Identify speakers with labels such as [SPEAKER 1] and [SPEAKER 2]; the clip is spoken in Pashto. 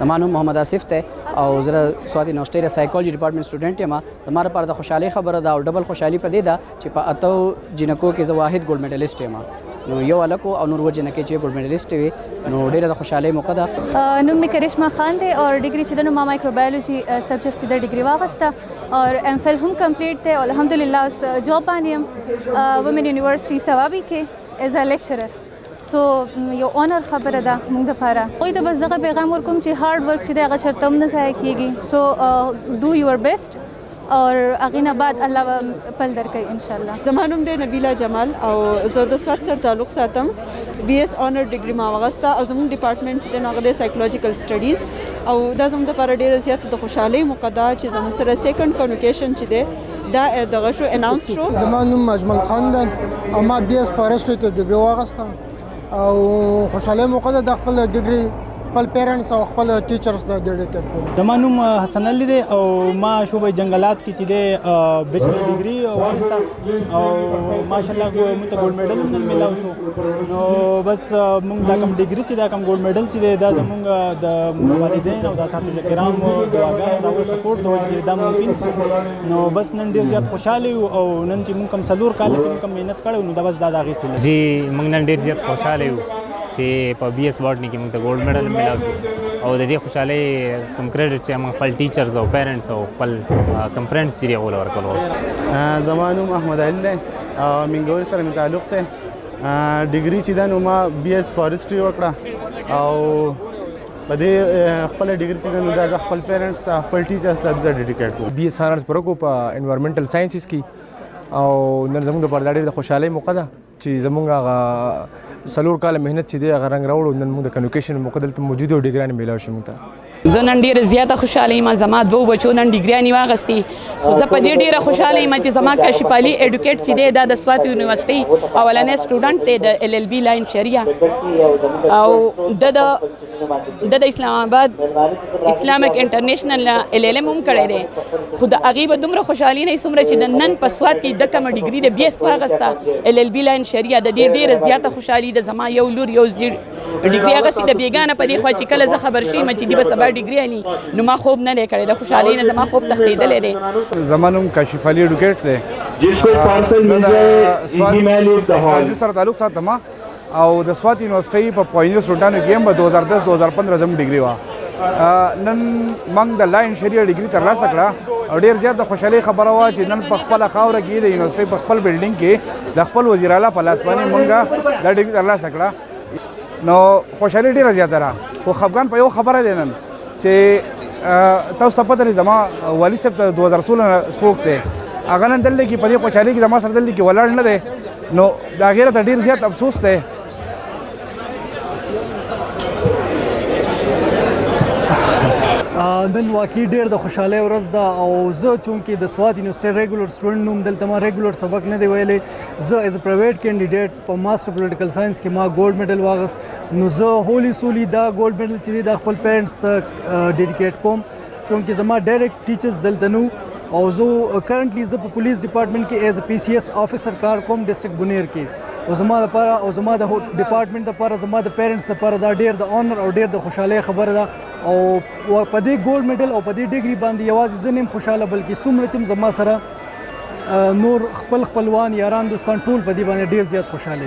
[SPEAKER 1] زما نوم محمد آصف دی او زه د سوات یونیورسټۍ د سایکالوجي ډپارټمنټ سټوډنټ یم. زما لپاره د خوشحالۍ خبره ده او ډبل خوشحالي په دې ده چې په 8 جنکو کې زه واحد ګولډ میډلیسټ یم. نو یو هلک او نور 2 جنکې چې ګولډ میډلیسټ وي نو ډېره د خوشحالۍ موقع ده.
[SPEAKER 2] نوم مې کرشما خان دی او ډیګري چې ده نو ما مایکروبایولوژي سبجیکټ کې د ډیګري واخیسته اور ایم فل هم کمپلیټ دی او الحمدلله اوس جاب باندې یم وومن یونیورسټي ثوابي کې ایز ا لیکچرر. سو یو اونر خبره ده موږ دپاره. هغوی ته بس دغه پیغام ورکوم چې هارډ ورک چې دی هغه چېرته هم نه ضایع کېږي. سو ډو یور بیسټ اور هغې نه بعد الله به پل درکوي انشاءالله.
[SPEAKER 3] زما نوم دی نبیله جمال او زه د سوات سره تعلق ساتم. بی ایس آنر ډیګري ما واخیسته او زموږ ډپارټمنټ چې دی نو هغه دی سایکولوجیکل سټډیز او دا زموږ دپاره ډېره زیاته د خوشحالۍ موقع ده چې زموږ سره سیکنډ کنوکیشن چې دی دا دغه شو اناونس شو.
[SPEAKER 4] زما نوم اجمل خان دی او ما بی ایس فارسټري کې ډیګري واخیسته او خوشحالۍ موقع ده د خپل ډیګري خپل پیرنټس او خپل ټیچرز ته ډیډیکیټ کوم.
[SPEAKER 5] زما نوم حسن علي دی او ما شعبه جنګلات کې چې دی بیچلر ډیګري واخیسته او ماشاءالله موږ ته ګولډ میډل هم نن میلاو شو. نو بس موږ دا کوم ډیګري چې دا کوم ګولډ میډل چې دی دا زموږ د والدین او د اساتذه کرامو دعاګانو د هغوی سپورټ د وجې دا ممکن شو. نو بس نن ډېر زیات خوشحاله یو او نن چې موږ کوم 4 کاله کې موږ کوم محنت کړی نو دا بس دا د هغې سیله.
[SPEAKER 6] جی موږ نن ډېر زیات خوشحاله یو چې په بی ایس باټني کې موږ ته ګولډ میډل میلاو شو او د دې خوشحالۍ کوم کریډټ چې موږ خپل ټیچرز او پیرنټس او خپل کوم فرینډس چې دی هغوی له ورکړل.
[SPEAKER 7] زما نوم احمد علي دی او منګوري سره مې تعلق دی. ډیګري چې ده نو ما بی ایس فارسټري وکړه او په دې خپله ډیګري چې ده نو دا زه خپل پیرنټس ته خپل ټیچرز ته زه ډیډیکیټ کوم.
[SPEAKER 8] بی ایس آنرز پوره کړو په انوایرمنټل ساینسز کې او نن زموږ دپاره دا ډېره د خوشحالۍ موقع ده چې زموږ هغه 4 کاله محنت چې دی هغه رنګ راوړو. نن موږ د کنوکیشن موقع دلته موجود او ډیګریانې میلاو شي موږ ته.
[SPEAKER 9] زه نن ډېره زیاته خوشحاله یم. زما 2 بچو نن ډیګریانې واخیستې خو زه په دې ډېره خوشحاله یم چې زما کاشف علي ایډوکیټ چې دی دا د سوات یونیورسټۍ اولنی سټوډنټ دی د ایل ایل بي لاین شریعه او د اسلام آباد اسلامک انټرنیشنل ایل ایل ایم هم کړی دی خو د هغې به دومره خوشحالي نه وي څومره چې د نن په سوات کې د کومه ډیګري د بی ایس واخیسته ایل ایل بي لاین شریعه د دې ډېره زیاته خوشحالي ده. زما یو لور یو ډیګري اخیستې د بېګانه په دې خوا چې کله زه خبر شوم چې دوی به سبا ډیګري علي نو ما خوب نه دی کړی. د خوشحالۍ نه زما خوب تښتېدلی دی.
[SPEAKER 10] زما نوم کاشف علي ایډوکیټ دی. سوات سره تعلق ساتم او د سوات یونیورسټۍ په پوینټ سټوډنټانو کې هم به 2010-2015 زموږ ډیګري وه. نن موږ د لاین شریعه ډیګري ترلاسه کړه او ډېر زیات د خوشحالۍ خبره وه چې نن په خپله خاوره کې د یونیورسټۍ په خپل بلډینګ کې د خپل وزیر اعلی په لاس باندې موږ دا ډیګري ترلاسه کړه. نو خوشحالي ډېره زیاته ده خو خفګان په یو خبره دی نن چې تاسو ته پته لري زما والد صاحب ته 2016 سټروک دی. هغه نن دلته کې په دې خوشحالۍ کې زما سره دلته کې ولاړ نه دی نو د هغې راته ډېر زیات افسوس دی.
[SPEAKER 11] نن واقعي ډېر د خوشحالۍ ورځ ده او زه چونکې د سوات یونیورسټۍ ریګولر سټوډنټ نوم دلته ما ریګولر سبق نه دی ویلی. زه ایز ا پرایویټ کینډیډیټ په ماسټر پولیټیکل ساینس کې ما ګولډ میډل واخیست نو زه هولي سولي دا ګولډ میډل چې دی دا خپل پیرنټس ته ډیډیکیټ کوم چونکې زما ډایرکټ ټیچرز دلته نو او زه کرنټلی زه په پولیس ډپارټمنټ کې ایز ا پی سی ایس آفیسر کار کوم ډسټرکټ بونیر کې او زما دپاره او زما د ډپارټمنټ دپاره زما د پیرنټس دپاره دا ډېر د آنر او ډېر د خوشحالۍ خبره ده او په دې ګولډ میډل او په دې ډیګري باندې یوازې زه نه یم خوشحاله بلکې څومره چې زما سره نور خپل خپلوان یاران دوستان ټول په دې باندې ډېر زیات خوشحاله